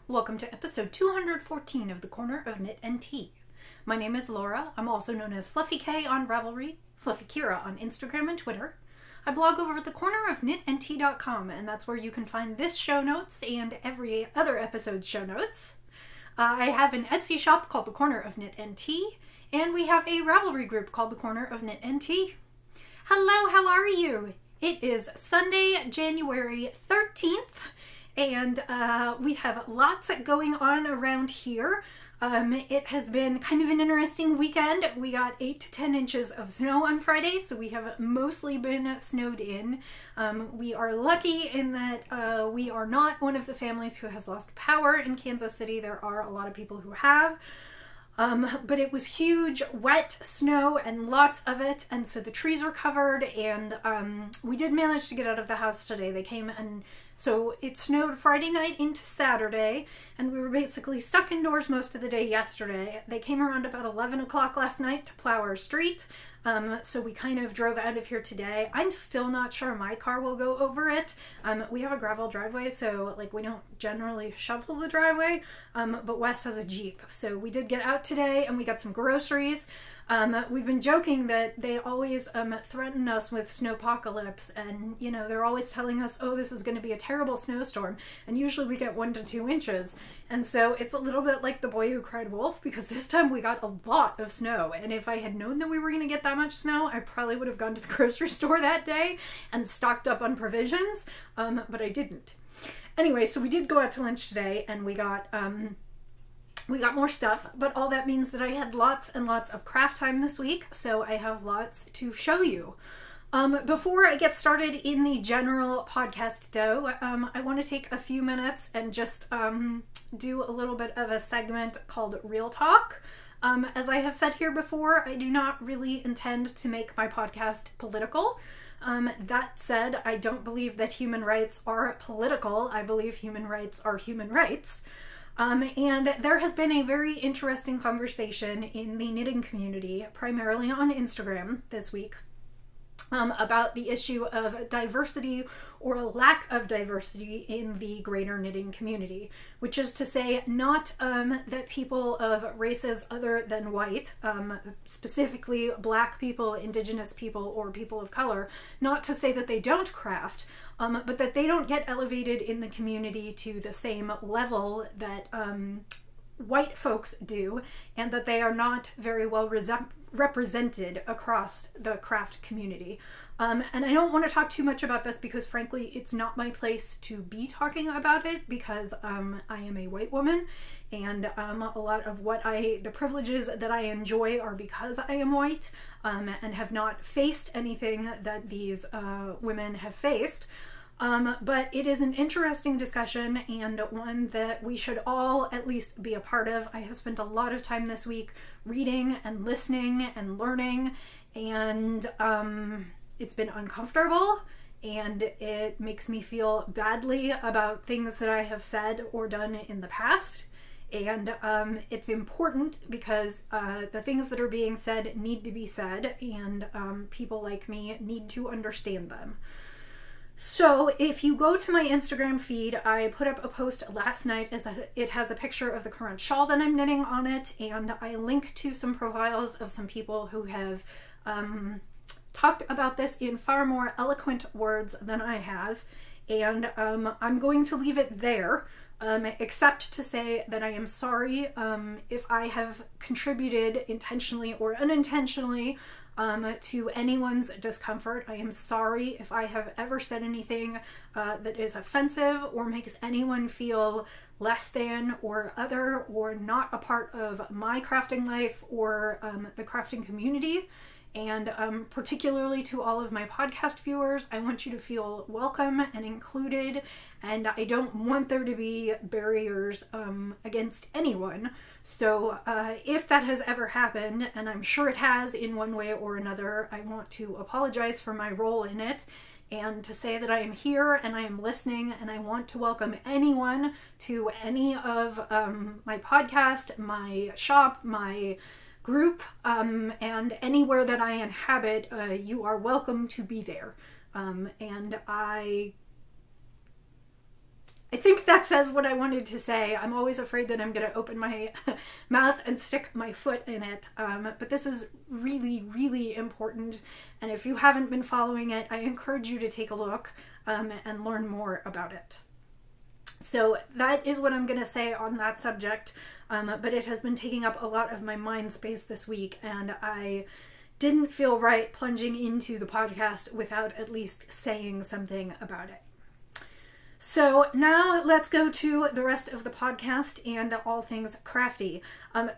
Welcome to episode 214 of The Corner of Knit and Tea. My name is Laura. I'm also known as Fluffy K on Ravelry, Fluffy Kira on Instagram and Twitter. I blog over at thecornerofknitandtea.com, and that's where you can find this show notes and every other episode's show notes. I have an Etsy shop called The Corner of Knit and Tea, and we have a Ravelry group called The Corner of Knit and Tea. Hello, how are you? It is Sunday, January 13th. And we have lots going on around here. It has been kind of an interesting weekend. We got 8 to 10 inches of snow on Friday, so we have mostly been snowed in. We are lucky in that we are not one of the families who has lost power in Kansas City. There are a lot of people who have. But it was huge, wet snow and lots of it, and so the trees were covered, and we did manage to get out of the house today. They came, and so it snowed Friday night into Saturday, and we were basically stuck indoors most of the day yesterday. They came around about 11 o'clock last night to plow our street, so we kind of drove out of here today. I'm still not sure my car will go over it. We have a gravel driveway, so like we don't generally shovel the driveway, but Wes has a Jeep. So we did get out today and we got some groceries. We've been joking that they always threaten us with snowpocalypse, and you know, they're always telling us, oh, this is going to be a terrible snowstorm, and usually we get 1 to 2 inches. And so it's a little bit like The Boy Who Cried Wolf, because this time we got a lot of snow, and if I had known that we were going to get that much snow, I probably would have gone to the grocery store that day and stocked up on provisions, but I didn't. Anyway, so we did go out to lunch today, and we got more stuff, but all that means that I had lots and lots of craft time this week, so I have lots to show you. Before I get started in the general podcast, though, I want to take a few minutes and just do a little bit of a segment called Real Talk. As I have said here before, I do not really intend to make my podcast political. That said, I don't believe that human rights are political. I believe human rights are human rights. And there has been a very interesting conversation in the knitting community, primarily on Instagram this week, about the issue of diversity or lack of diversity in the greater knitting community, which is to say not that people of races other than white, specifically Black people, Indigenous people, or people of color, not to say that they don't craft, but that they don't get elevated in the community to the same level that white folks do, and that they are not very well represented across the craft community. And I don't want to talk too much about this because frankly it's not my place to be talking about it, because I am a white woman, and a lot of the privileges that I enjoy are because I am white, and have not faced anything that these women have faced. But it is an interesting discussion, and one that we should all at least be a part of. I have spent a lot of time this week reading and listening and learning, and it's been uncomfortable, and it makes me feel badly about things that I have said or done in the past. And it's important because the things that are being said need to be said, and people like me need to understand them. So if you go to my Instagram feed, I put up a post last night. It has a picture of the current shawl that I'm knitting on it, and I link to some profiles of some people who have talked about this in far more eloquent words than I have, and I'm going to leave it there, except to say that I am sorry if I have contributed intentionally or unintentionally to anyone's discomfort. I am sorry if I have ever said anything that is offensive or makes anyone feel less than or other or not a part of my crafting life or the crafting community. And particularly to all of my podcast viewers, I want you to feel welcome and included, and I don't want there to be barriers against anyone. So if that has ever happened, and I'm sure it has in one way or another, I want to apologize for my role in it, and to say that I am here and I am listening, and I want to welcome anyone to any of my podcast, my shop, my group, and anywhere that I inhabit, you are welcome to be there. And I I think that says what I wanted to say. I'm always afraid that I'm going to open my mouth and stick my foot in it. But this is really, really important. And if you haven't been following it, I encourage you to take a look and learn more about it. So that is what I'm going to say on that subject. But it has been taking up a lot of my mind space this week, and I didn't feel right plunging into the podcast without at least saying something about it. So now let's go to the rest of the podcast and all things crafty.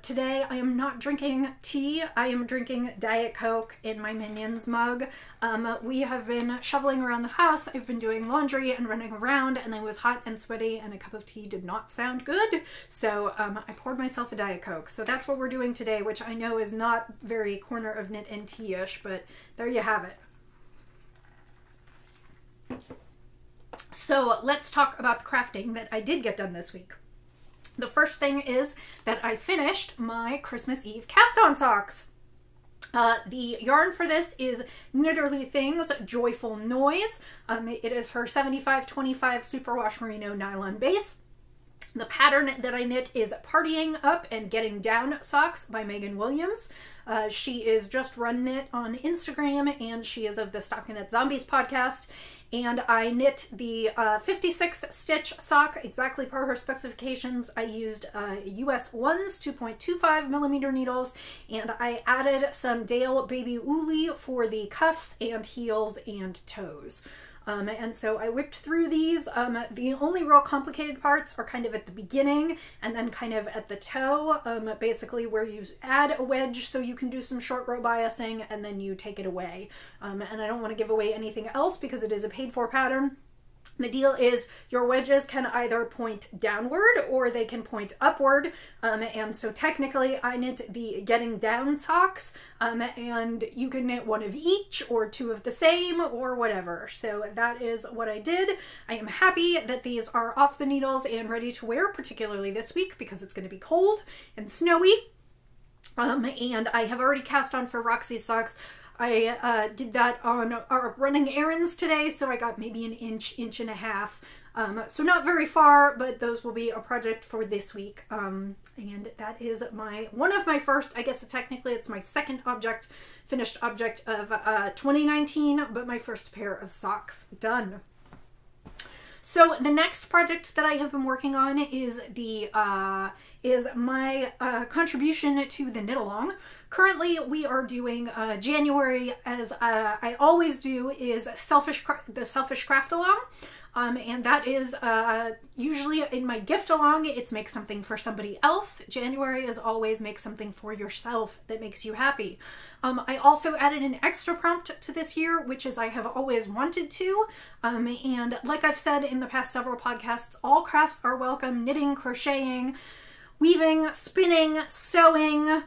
Today I am not drinking tea. I am drinking Diet Coke in my Minions mug. We have been shoveling around the house. I've been doing laundry and running around, and I was hot and sweaty, and a cup of tea did not sound good. So I poured myself a Diet Coke. So that's what we're doing today, which I know is not very corner of knit and tea-ish, but there you have it. So let's talk about the crafting that I did get done this week. The first thing is that I finished my Christmas Eve cast-on socks. The yarn for this is Knitterly Things Joyful Noise. It is her 75/25 Superwash Merino nylon base. The pattern that I knit is Partying Up and Getting Down Socks by Megan Williams. She is just run knit on Instagram, and she is of the Stockinette Zombies podcast. And I knit the 56 stitch sock exactly per her specifications. I used US 1's 2.25 millimeter needles, and I added some Dale Baby Woolly for the cuffs and heels and toes. And so I whipped through these. The only real complicated parts are kind of at the beginning and then kind of at the toe, basically where you add a wedge so you can do some short row biasing and then you take it away. And I don't want to give away anything else because it is a paid for pattern. The deal is your wedges can either point downward or they can point upward, and so technically I knit the Getting Down socks, and you can knit one of each or two of the same or whatever. So that is what I did. I am happy that these are off the needles and ready to wear, particularly this week because it's going to be cold and snowy. And I have already cast on for Roxy's socks. I did that on our running errands today, so I got maybe an inch and a half. So not very far, but those will be a project for this week. And that is one of my first, I guess technically it's my second finished object of 2019, but my first pair of socks done. So the next project that I have been working on is my contribution to the knit along. Currently, we are doing January, as I always do, is the Selfish Craft Along. And that is usually in my gift along, it's make something for somebody else. January is always make something for yourself that makes you happy. I also added an extra prompt to this year, which is I have always wanted to. And like I've said in the past several podcasts, all crafts are welcome: knitting, crocheting, weaving, spinning, sewing.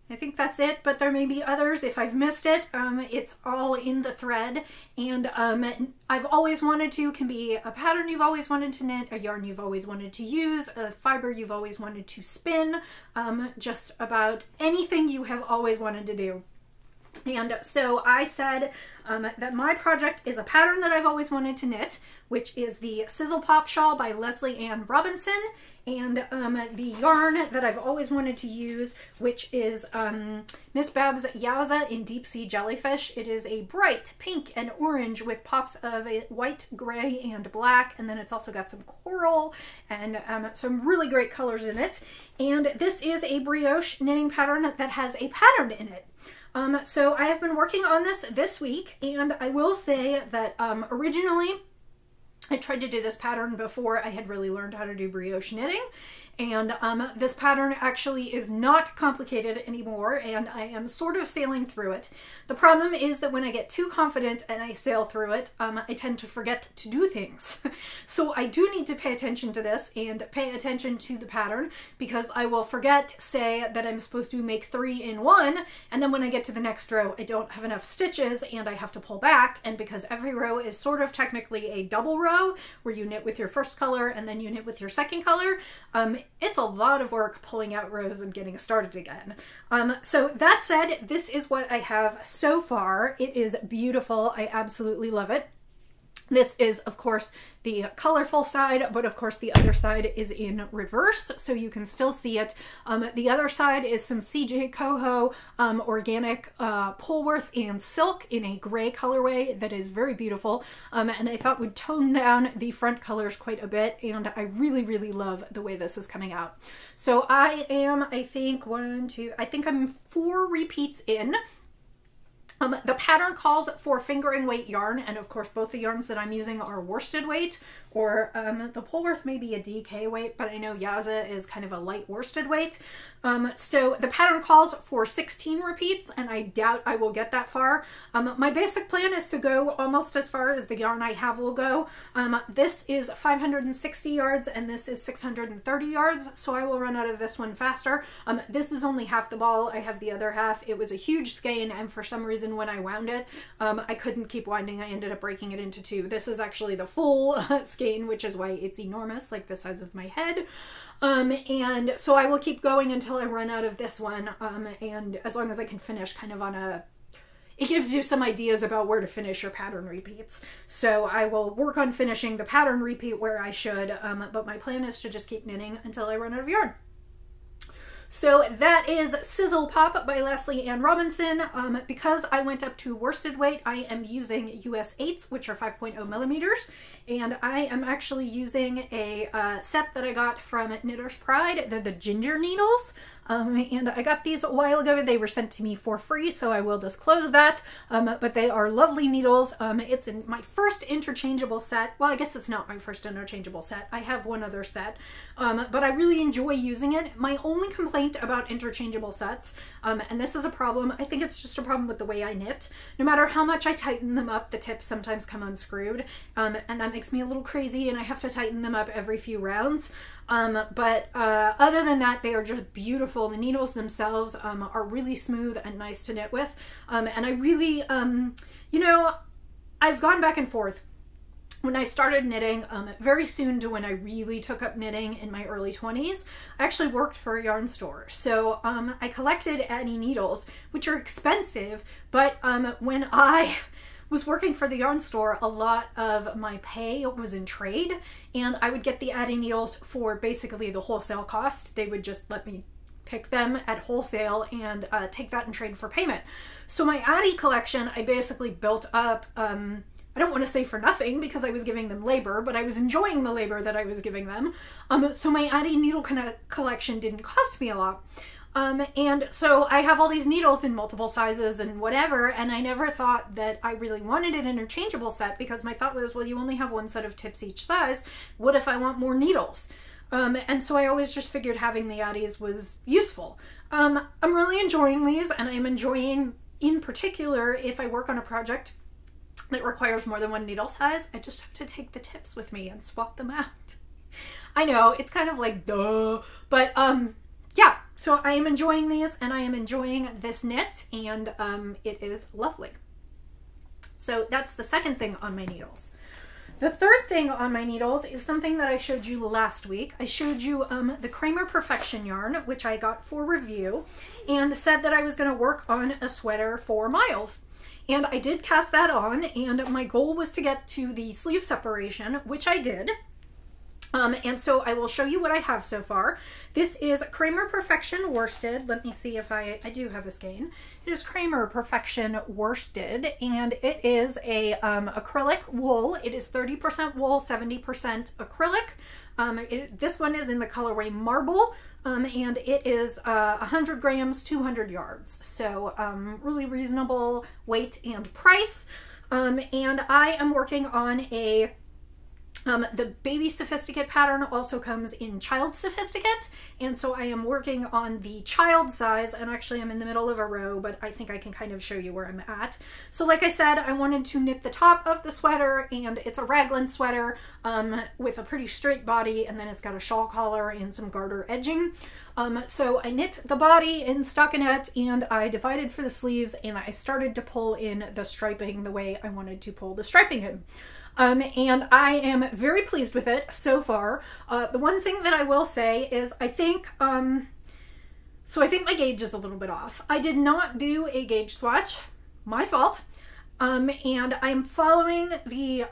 I think that's it, but there may be others if I've missed it. It's all in the thread, and I've always wanted to can be a pattern you've always wanted to knit, a yarn you've always wanted to use, a fiber you've always wanted to spin, just about anything you have always wanted to do. And so I said that my project is a pattern that I've always wanted to knit, which is the Sizzle Pop shawl by Leslie Ann Robinson, and the yarn that I've always wanted to use, which is Miss Babs Yowza in Deep Sea Jellyfish. It is a bright pink and orange with pops of a white, gray, and black, and then it's also got some coral and some really great colors in it. And this is a brioche knitting pattern that has a pattern in it. So I have been working on this week, and I will say that originally I tried to do this pattern before I had really learned how to do brioche knitting, and this pattern actually is not complicated anymore, and I am sort of sailing through it. The problem is that when I get too confident and I sail through it, I tend to forget to do things. So I do need to pay attention to this and pay attention to the pattern, because I will forget, say, that I'm supposed to make 3 in 1, and then when I get to the next row, I don't have enough stitches and I have to pull back, and because every row is sort of technically a double row, where you knit with your first color and then you knit with your second color, it's a lot of work pulling out rows and getting started again. So that said, this is what I have so far. It is beautiful. I absolutely love it. This is, of course, the colorful side, but of course the other side is in reverse, so you can still see it. The other side is some CJ Coho organic Polworth and silk in a gray colorway that is very beautiful, and I thought would tone down the front colors quite a bit, and I really, really love the way this is coming out. So I am, I think, I'm 4 repeats in. The pattern calls for fingering weight yarn, and of course both the yarns that I'm using are worsted weight, or the Polworth may be a DK weight, but I know Yaza is kind of a light worsted weight. So the pattern calls for 16 repeats, and I doubt I will get that far. My basic plan is to go almost as far as the yarn I have will go. This is 560 yards, and this is 630 yards, so I will run out of this one faster. This is only half the ball. I have the other half. It was a huge skein, and for some reason when I wound it, I couldn't keep winding. I ended up breaking it into 2. This is actually the full skein, which is why it's enormous, like the size of my head. And so I will keep going until I run out of this one, and as long as I can finish kind of on a... It gives you some ideas about where to finish your pattern repeats. So I will work on finishing the pattern repeat where I should, but my plan is to just keep knitting until I run out of yarn. So that is Sizzle Pop by Leslie Ann Robinson. Because I went up to worsted weight, I am using US 8s, which are 5.0 millimeters, and I am actually using a set that I got from Knitter's Pride. They're the ginger needles, and I got these a while ago. They were sent to me for free, so I will disclose that, but they are lovely needles. It's in my first interchangeable set. Well, I guess it's not my first interchangeable set. I have one other set, but I really enjoy using it. My only complaint about interchangeable sets, and this is a problem, I think it's just a problem with the way I knit. No matter how much I tighten them up, the tips sometimes come unscrewed, and that makes me a little crazy, and I have to tighten them up every few rounds. But other than that, they are just beautiful. The needles themselves are really smooth and nice to knit with, and I really, you know, I've gone back and forth. When I started knitting, very soon to when I really took up knitting in my early 20s, I actually worked for a yarn store. So I collected Addi needles, which are expensive, but when I was working for the yarn store, a lot of my pay was in trade, and I would get the Addi needles for basically the wholesale cost. They would just let me pick them at wholesale and take that in trade for payment. So my Addi collection, I basically built up, I don't want to say for nothing because I was giving them labor, but I was enjoying the labor that I was giving them. So my Addi needle collection didn't cost me a lot. And so I have all these needles in multiple sizes and whatever, and I never thought that I really wanted an interchangeable set because my thought was, well, you only have one set of tips each size. What if I want more needles? And so I always just figured having the Addis was useful. I'm really enjoying these, and I'm enjoying, in particular, if I work on a project that requires more than one needle size, I just have to take the tips with me and swap them out. I know, it's kind of like, duh, but yeah, so I am enjoying these, and I am enjoying this knit, and it is lovely. So that's the second thing on my needles. The third thing on my needles is something that I showed you last week. I showed you the Kramer Perfection yarn, which I got for review, and said that I was going to work on a sweater for Miles. And I did cast that on, and my goal was to get to the sleeve separation, which I did. And so I will show you what I have so far. This is Kramer Perfection worsted. Let me see if I do have a skein. It is Kramer Perfection worsted, and it is a acrylic wool. It is 30% wool, 70% acrylic. This one is in the colorway Marble, and it is 100 grams, 200 yards. So really reasonable weight and price. And I am working on a the baby sophisticate pattern also comes in child sophisticate, and so I am working on the child size, and actually I'm in the middle of a row, but I think I can kind of show you where I'm at. So like I said, I wanted to knit the top of the sweater, and it's a raglan sweater with a pretty straight body, and then it's got a shawl collar and some garter edging. So I knit the body in stockinette, and I divided for the sleeves, and I started to pull in the striping the way I wanted to pull the striping in. And I am very pleased with it so far. The one thing that I will say is I think my gauge is a little bit off. I did not do a gauge swatch, my fault. And I'm following the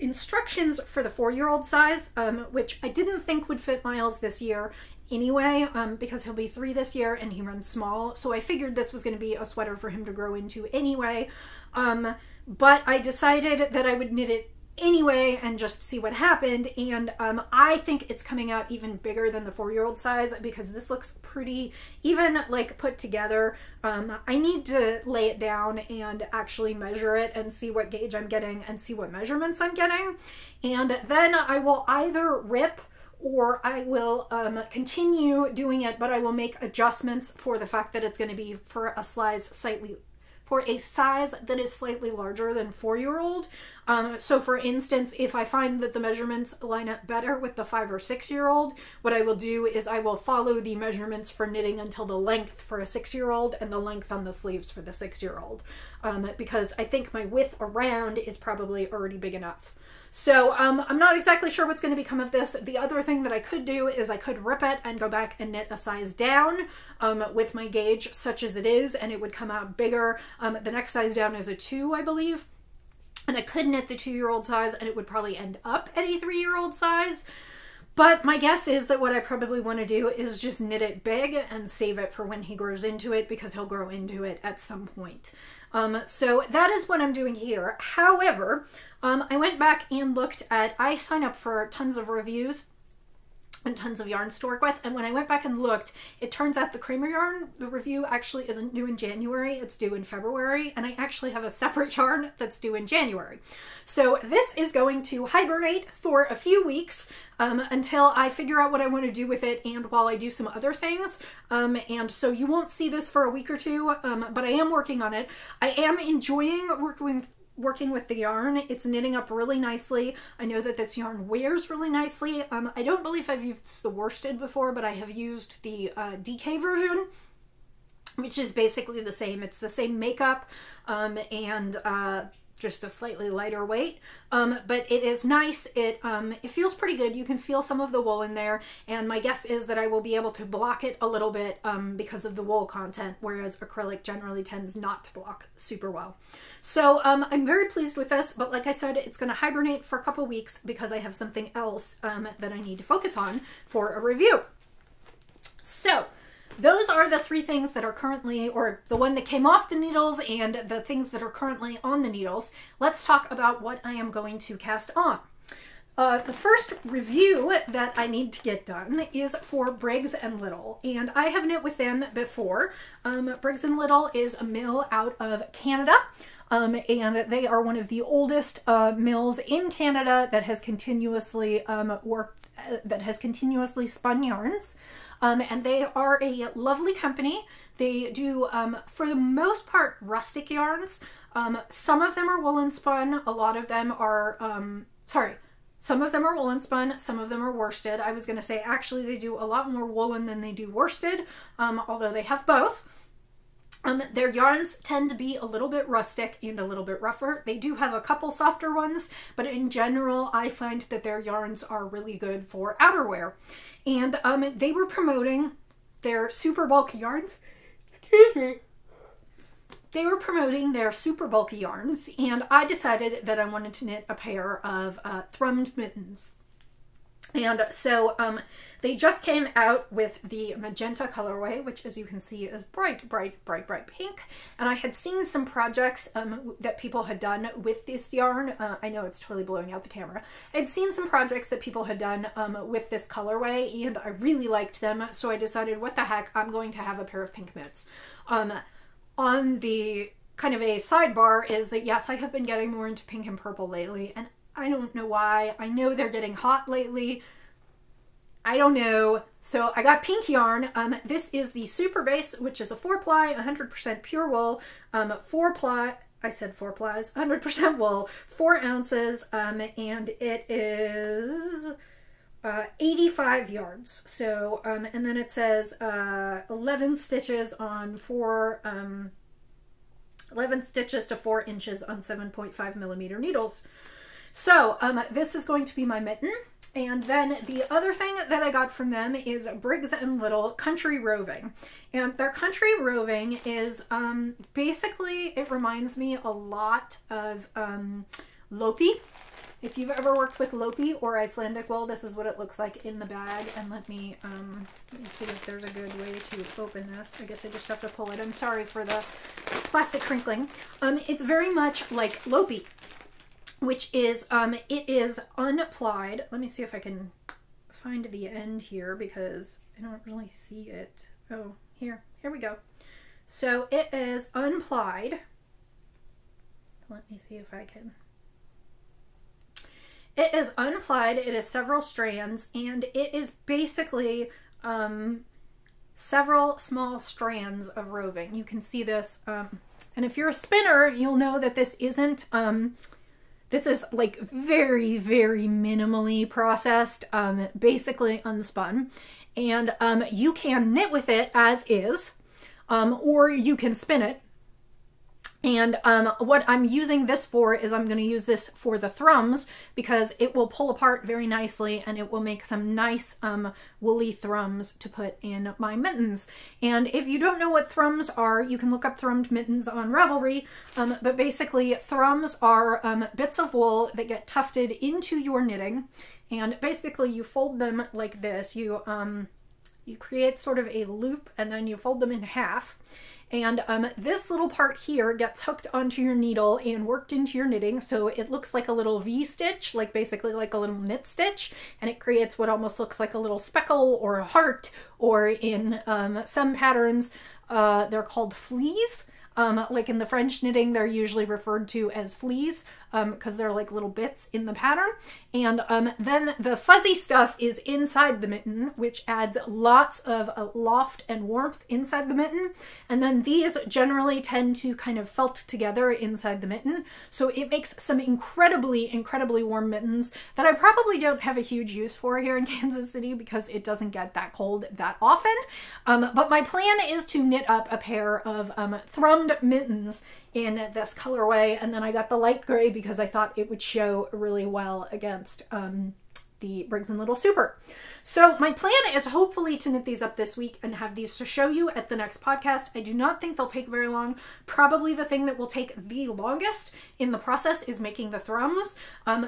instructions for the 4-year-old size, which I didn't think would fit Miles this year anyway, because he'll be 3 this year and he runs small. So I figured this was going to be a sweater for him to grow into anyway. But I decided that I would knit it anyway and just see what happened, and I think it's coming out even bigger than the 4-year-old size because this looks pretty even like put together. I need to lay it down and actually measure it and see what gauge I'm getting and see what measurements I'm getting, and then I will either rip or I will continue doing it, but I will make adjustments for the fact that it's going to be for a size that is slightly larger than 4-year-old. So for instance, if I find that the measurements line up better with the 5 or 6-year-old, what I will do is I will follow the measurements for knitting until the length for a 6-year-old and the length on the sleeves for the 6-year-old, because I think my width around is probably already big enough. So I'm not exactly sure what's going to become of this. The other thing that I could do is I could rip it and go back and knit a size down with my gauge such as it is, and it would come out bigger. The next size down is a 2, I believe. And I could knit the 2-year-old size and it would probably end up at a 3-year-old size. But my guess is that what I probably want to do is just knit it big and save it for when he grows into it, because he'll grow into it at some point. So that is what I'm doing here. However, I went back and looked at, I sign up for tons of reviews and tons of yarns to work with, and when I went back and looked, it turns out the Kramer yarn, the review actually isn't due in January, it's due in February, and I actually have a separate yarn that's due in January. So this is going to hibernate for a few weeks until I figure out what I want to do with it, and while I do some other things, and so you won't see this for a week or two, but I am working on it. I am enjoying working with the yarn. It's knitting up really nicely. I know that this yarn wears really nicely. I don't believe I've used the worsted before, but I have used the DK version, which is basically the same. It's the same makeup and just a slightly lighter weight, but it is nice. It feels pretty good. You can feel some of the wool in there, and my guess is that I will be able to block it a little bit because of the wool content, whereas acrylic generally tends not to block super well. So I'm very pleased with this, but like I said, it's going to hibernate for a couple weeks because I have something else that I need to focus on for a review. So those are the 3 things that are currently, or the one that came off the needles and the things that are currently on the needles. Let's talk about what I am going to cast on. The first review that I need to get done is for Briggs & Little, and I have knit with them before. Briggs & Little is a mill out of Canada. And they are one of the oldest mills in Canada that has continuously spun yarns. And they are a lovely company. They do, for the most part, rustic yarns. Some of them are woolen spun. A lot of them are, some of them are woolen spun. Some of them are worsted. I was going to say, actually, they do a lot more woolen than they do worsted, although they have both. Their yarns tend to be a little bit rustic and a little bit rougher. They do have a couple softer ones, but in general, I find that their yarns are really good for outerwear. And they were promoting their super bulky yarns. Excuse me. They were promoting their super bulky yarns, and I decided that I wanted to knit a pair of thrummed mittens. And so they just came out with the magenta colorway, which as you can see is bright, bright, bright, bright pink. And I had seen some projects that people had done with this yarn. I know it's totally blowing out the camera. I'd seen some projects that people had done with this colorway, and I really liked them. So I decided, what the heck, I'm going to have a pair of pink mitts. On the kind of a sidebar is that, yes, I have been getting more into pink and purple lately, and I don't know why. I know they're getting hot lately. I don't know. So I got pink yarn. This is the Super Base, which is a 4-ply, 100% pure wool, 4-ply, I said 4 plies, 100% wool, 4 ounces, and it is 85 yards. So, and then it says 11 stitches on 11 stitches to 4 inches on 7.5 millimeter needles. So this is going to be my mitten. And then the other thing that I got from them is Briggs & Little Country Roving. And their Country Roving is basically, it reminds me a lot of Lopi. If you've ever worked with Lopi or Icelandic wool, this is what it looks like in the bag. And let me see if there's a good way to open this. I guess I just have to pull it. I'm sorry for the plastic crinkling. It's very much like Lopi, which is, it is unplied. Let me see if I can find the end here because I don't really see it. Oh, here we go. So it is unplied. Let me see if I can. It is unplied, it is several strands, and it is basically several small strands of roving. You can see this, and if you're a spinner, you'll know that this isn't, this is like very, very minimally processed, basically unspun, and you can knit with it as is, or you can spin it. And what I'm using this for is I'm going to use this for the thrums because it will pull apart very nicely and it will make some nice woolly thrums to put in my mittens. And if you don't know what thrums are, you can look up thrummed mittens on Ravelry. But basically thrums are bits of wool that get tufted into your knitting. And basically you fold them like this. You create sort of a loop and then you fold them in half. And this little part here gets hooked onto your needle and worked into your knitting, so it looks like a little V-stitch, like basically like a little knit stitch, and it creates what almost looks like a little speckle or a heart, or in some patterns, they're called fleas. Like in the French knitting, they're usually referred to as fleas because they're like little bits in the pattern. And then the fuzzy stuff is inside the mitten, which adds lots of loft and warmth inside the mitten. And then these generally tend to kind of felt together inside the mitten. So it makes some incredibly, incredibly warm mittens that I probably don't have a huge use for here in Kansas City because it doesn't get that cold that often. But my plan is to knit up a pair of thrummed mittens in this colorway, and then I got the light gray because I thought it would show really well against the Briggs & Little Super. So my plan is hopefully to knit these up this week and have these to show you at the next podcast. I do not think they'll take very long. Probably the thing that will take the longest in the process is making the thrums,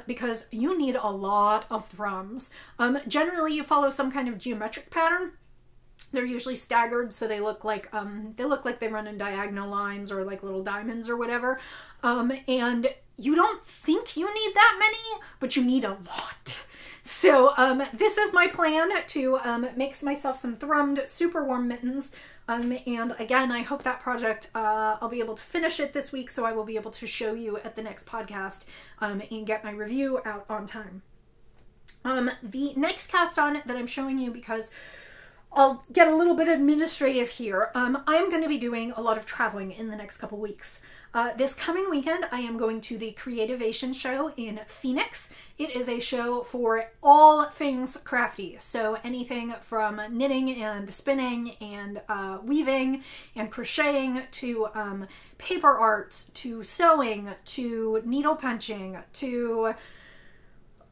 because you need a lot of thrums. Generally you follow some kind of geometric pattern. They're usually staggered, so they look like they run in diagonal lines or like little diamonds or whatever. And you don't think you need that many, but you need a lot. So this is my plan to make myself some thrummed super warm mittens. And again, I hope that project, I'll be able to finish it this week, so I will be able to show you at the next podcast and get my review out on time. The next cast on that I'm showing you, because I'll get a little bit administrative here. I'm going to be doing a lot of traveling in the next couple weeks. This coming weekend, I am going to the Creativation show in Phoenix. It is a show for all things crafty. So anything from knitting and spinning and weaving and crocheting to paper arts to sewing to needle punching to...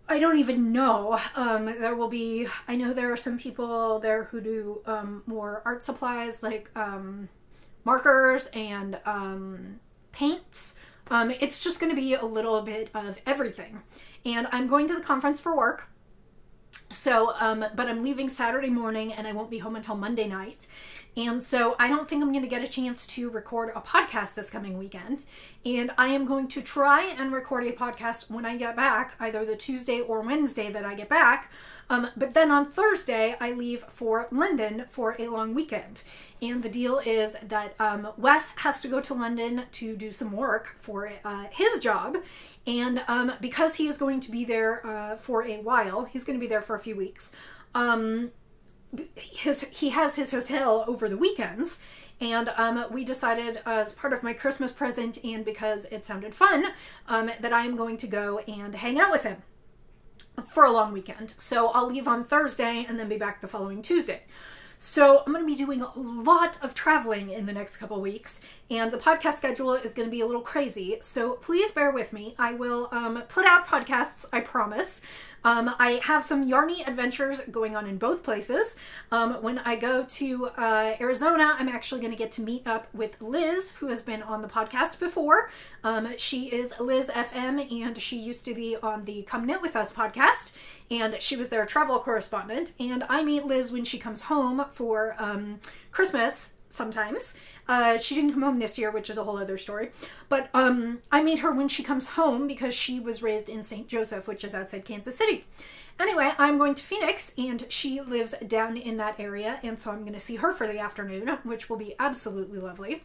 I don't even know. There will be, I know there are some people there who do more art supplies like markers and paints. It's just going to be a little bit of everything. And I'm going to the conference for work. So, but I'm leaving Saturday morning and I won't be home until Monday night. And so I don't think I'm going to get a chance to record a podcast this coming weekend. And I am going to try and record a podcast when I get back, either the Tuesday or Wednesday that I get back. But then on Thursday, I leave for London for a long weekend. And the deal is that Wes has to go to London to do some work for his job. And because he is going to be there for a while, he's going to be there for a few weeks, he has his hotel over the weekends, and we decided as part of my Christmas present and because it sounded fun, that I am going to go and hang out with him for a long weekend. So I'll leave on Thursday and then be back the following Tuesday. So I'm going to be doing a lot of traveling in the next couple weeks, and the podcast schedule is going to be a little crazy, so please bear with me. I will put out podcasts, I promise. I have some yarny adventures going on in both places. When I go to Arizona, I'm actually going to get to meet up with Liz, who has been on the podcast before. She is Liz FM, and she used to be on the Come Knit With Us podcast, and she was their travel correspondent. And I meet Liz when she comes home for Christmas sometimes. She didn't come home this year, which is a whole other story. But I meet her when she comes home because she was raised in St. Joseph, which is outside Kansas City. Anyway, I'm going to Phoenix, and she lives down in that area, and so I'm going to see her for the afternoon, which will be absolutely lovely.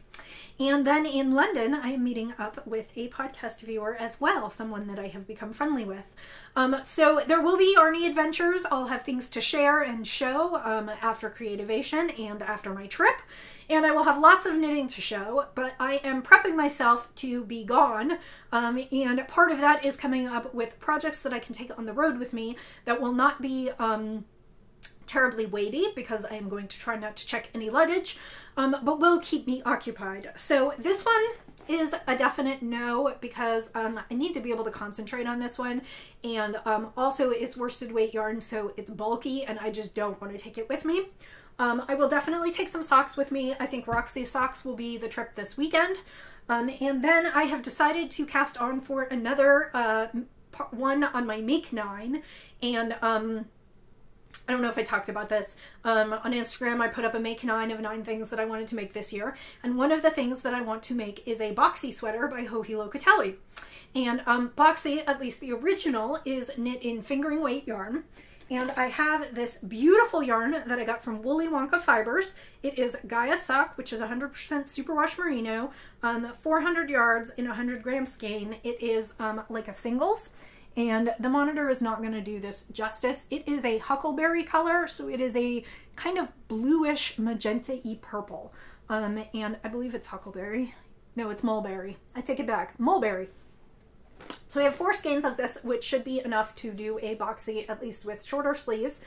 And then in London, I am meeting up with a podcast viewer as well, someone that I have become friendly with. So there will be yarny adventures. I'll have things to share and show after Creativation and after my trip. And I will have lots of knitting to show, but I am prepping myself to be gone. And part of that is coming up with projects that I can take on the road with me that will not be terribly weighty, because I am going to try not to check any luggage, but will keep me occupied. So this one is a definite no, because I need to be able to concentrate on this one, and also it's worsted weight yarn, so it's bulky, and I just don't want to take it with me. I will definitely take some socks with me. I think Roxy's socks will be the trip this weekend. And then I have decided to cast on for another one on my Make 9. And I don't know if I talked about this. On Instagram, I put up a Make 9 of 9 things that I wanted to make this year. And one of the things that I want to make is a boxy sweater by Joji Locatelli. And boxy, at least the original, is knit in fingering weight yarn. And I have this beautiful yarn that I got from Woolly Wonka Fibers. It is Gaia Suck, which is 100% superwash merino, 400 yards in a 100 gram skein. It is like a singles, and the monitor is not going to do this justice. It is a huckleberry color, so it is a kind of bluish magenta-y purple. And I believe it's huckleberry. No, it's mulberry. I take it back. Mulberry. So I have 4 skeins of this, which should be enough to do a boxy, at least with shorter sleeves.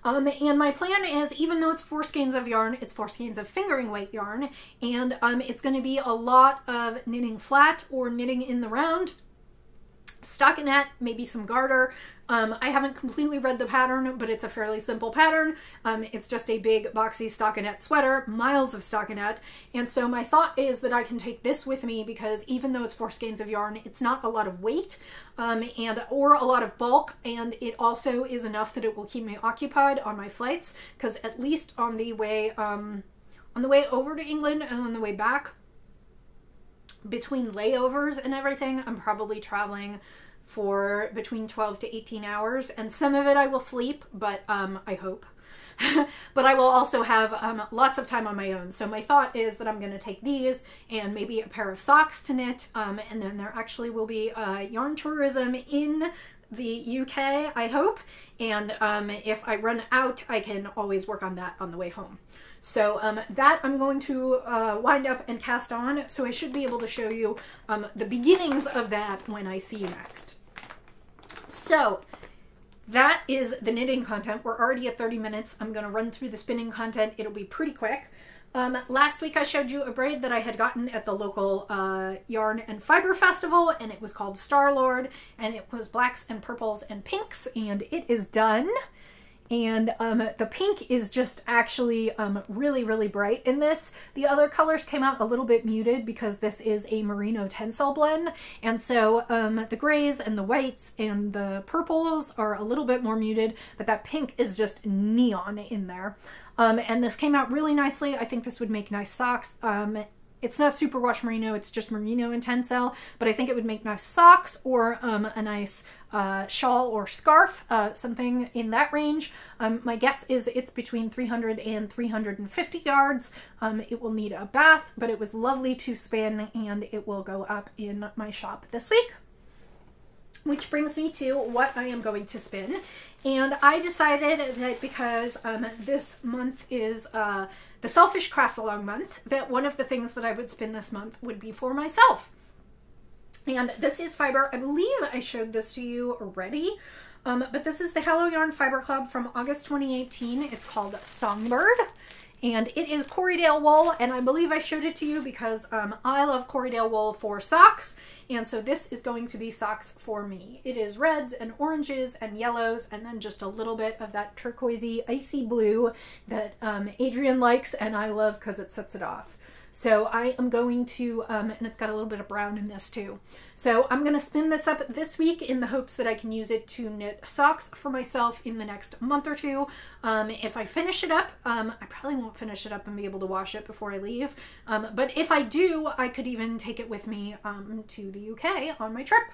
And my plan is, even though it's 4 skeins of yarn, it's 4 skeins of fingering weight yarn, and it's going to be a lot of knitting flat or knitting in the round. Stockinette, maybe some garter. I haven't completely read the pattern, but it's a fairly simple pattern. It's just a big boxy stockinette sweater, miles of stockinette. And so my thought is that I can take this with me, because even though it's 4 skeins of yarn, it's not a lot of weight or a lot of bulk. And it also is enough that it will keep me occupied on my flights, because at least on the way over to England and on the way back, between layovers and everything, I'm probably traveling for between 12 to 18 hours, and some of it I will sleep, but I hope. But I will also have lots of time on my own. So my thought is that I'm going to take these and maybe a pair of socks to knit, and then there actually will be yarn tourism in the UK, I hope, and if I run out, I can always work on that on the way home. So that I'm going to wind up and cast on, so I should be able to show you the beginnings of that when I see you next. So that is the knitting content. We're already at 30 minutes. I'm going to run through the spinning content. It'll be pretty quick. Last week I showed you a braid that I had gotten at the local Yarn and Fiber Festival, and it was called Star-Lord, and it was blacks and purples and pinks, and it is done. And the pink is just actually really, really bright in this. The other colors came out a little bit muted because this is a merino tencel blend. And so the grays and the whites and the purples are a little bit more muted, but that pink is just neon in there. And this came out really nicely. I think this would make nice socks. It's not superwash merino, it's just merino and tencel, but I think it would make nice socks or a nice shawl or scarf, something in that range. My guess is it's between 300 and 350 yards. It will need a bath, but it was lovely to spin, and it will go up in my shop this week. Which brings me to what I am going to spin. And I decided that because this month is the Selfish Craft Along month, that one of the things that I would spin this month would be for myself. And this is fiber. I believe I showed this to you already. But this is the Hello Yarn Fiber Club from August 2018. It's called Songbird. and it is Corriedale wool, and I believe I showed it to you because I love Corriedale wool for socks, and so this is going to be socks for me. It is reds and oranges and yellows, and then just a little bit of that turquoisey icy blue that Adrian likes and I love because it sets it off. So I am going to, and it's got a little bit of brown in this too. So I'm going to spin this up this week in the hopes that I can use it to knit socks for myself in the next month or two. If I finish it up, I probably won't finish it up and be able to wash it before I leave. But if I do, I could even take it with me to the UK on my trip.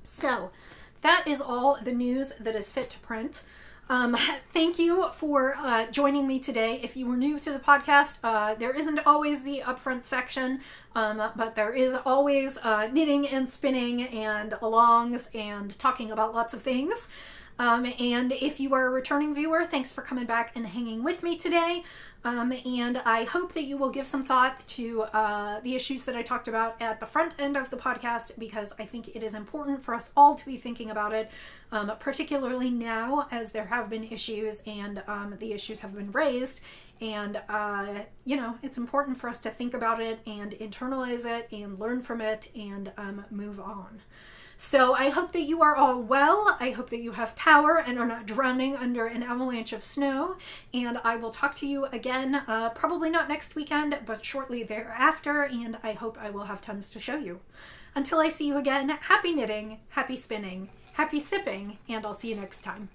So that is all the news that is fit to print. Thank you for joining me today. If you were new to the podcast, there isn't always the upfront section, but there is always knitting and spinning and alongs and talking about lots of things. And if you are a returning viewer, thanks for coming back and hanging with me today. And I hope that you will give some thought to the issues that I talked about at the front end of the podcast, because I think it is important for us all to be thinking about it, particularly now as there have been issues and the issues have been raised. And, you know, it's important for us to think about it and internalize it and learn from it and move on. So I hope that you are all well. I hope that you have power and are not drowning under an avalanche of snow. And I will talk to you again, probably not next weekend, but shortly thereafter. And I hope I will have tons to show you. Until I see you again, happy knitting, happy spinning, happy sipping, and I'll see you next time.